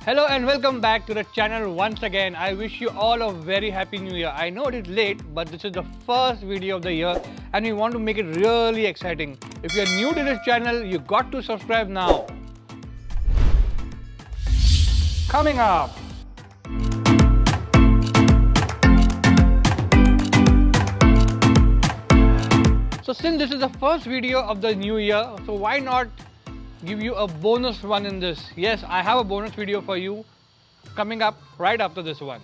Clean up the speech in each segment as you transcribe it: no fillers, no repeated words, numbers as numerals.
Hello and welcome back to the channel once again. I wish you all a very happy new year. I know it is late, but this is the first video of the year and we want to make it really exciting. If you are new to this channel, you got to subscribe now. Coming up. So since this is the first video of the new year, so why not give you a bonus one in this. Yes, I have a bonus video for you coming up right after this one.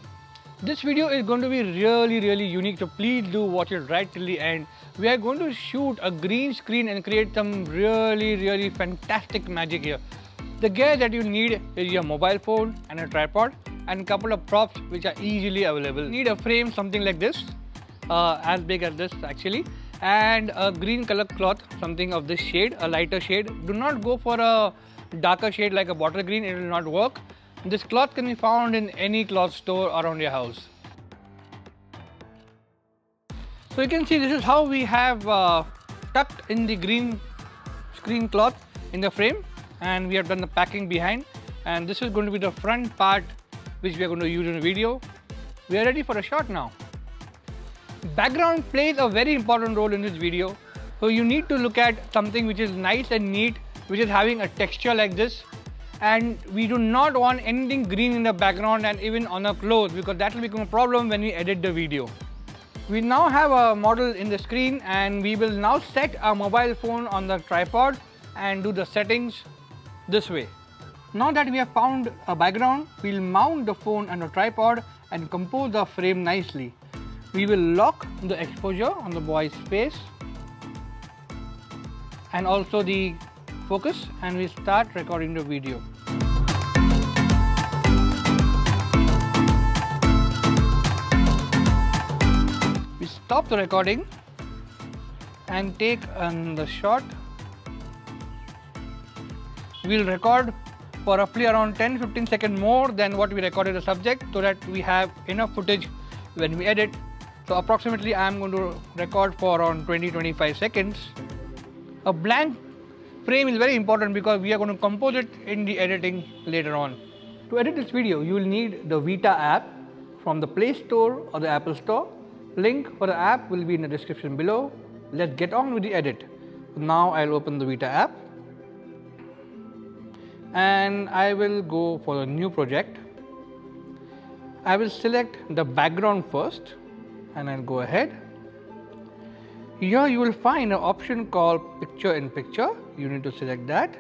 This video is going to be really unique, so please do watch it right till the end. We are going to shoot a green screen and create some really fantastic magic here. The gear that you need is your mobile phone and a tripod and a couple of props which are easily available. You need a frame something like this, as big as this actually, and a green color cloth, something of this shade, a lighter shade. Do not go for a darker shade like a bottle green, it will not work. This cloth can be found in any cloth store around your house. So you can see this is how we have tucked in the green screen cloth in the frame, and we have done the packing behind, and this is going to be the front part which we are going to use in the video. We are ready for a shot now. Background plays a very important role in this video, so you need to look at something which is nice and neat, which is having a texture like this, and we do not want anything green in the background and even on our clothes, because that will become a problem when we edit the video. We now have a model in the screen and we will now set our mobile phone on the tripod and do the settings this way. Now that we have found a background, we'll mount the phone on the tripod and compose the frame nicely. We will lock the exposure on the boy's face and also the focus, and we start recording the video. We stop the recording and take the shot. We'll record for roughly around 10-15 seconds more than what we recorded the subject, so that we have enough footage when we edit. So approximately I am going to record for around 20-25 seconds. A blank frame is very important because we are going to compose it in the editing later on. To edit this video, you will need the Vita app from the Play Store or the Apple Store. Link for the app will be in the description below. Let's get on with the edit. Now I'll open the Vita app and I will go for a new project. I will select the background first and I'll go ahead. Here you will find an option called picture in picture. You need to select that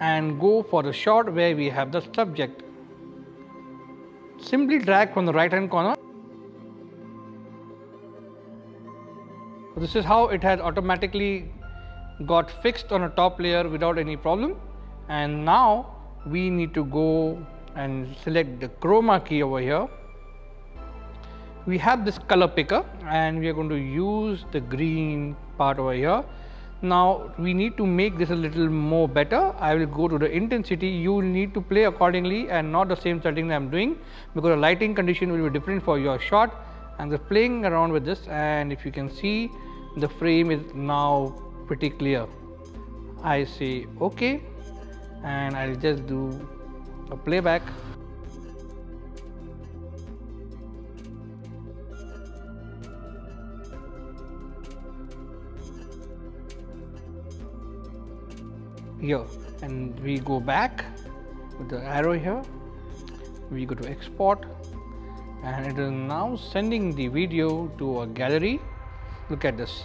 and go for the shot where we have the subject. Simply drag from the right hand corner. So this is how it has automatically got fixed on a top layer without any problem. And now we need to go and select the Chroma key over here. We have this color picker and we are going to use the green part over here. Now we need to make this a little more better. I will go to the intensity. You will need to play accordingly and not the same setting that I am doing, because the lighting condition will be different for your shot. I'm just playing around with this, and if you can see, the frame is now pretty clear. I say okay and I'll just do a playback. Here, and we go back with the arrow here, we go to export, and it is now sending the video to a gallery. Look at this.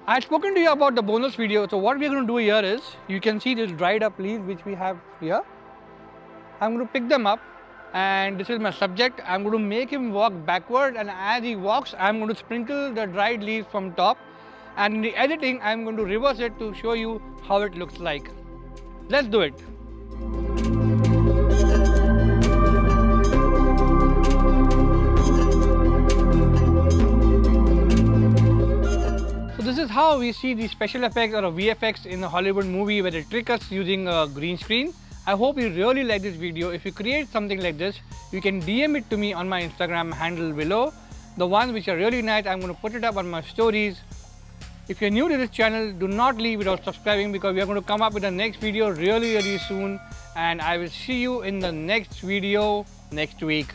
I had spoken to you about the bonus video, so what we are going to do here is, you can see this dried up leaves which we have here. I'm going to pick them up, and this is my subject. I'm going to make him walk backward, and as he walks, I'm going to sprinkle the dried leaves from top, and in the editing, I'm going to reverse it to show you how it looks like. Let's do it. So this is how we see the special effects or a VFX in a Hollywood movie where they trick us using a green screen. I hope you really like this video. If you create something like this, you can DM it to me on my Instagram handle below. The ones which are really nice, I'm going to put it up on my stories. If you're new to this channel, do not leave without subscribing, because we are going to come up with the next video really soon, and I will see you in the next video next week.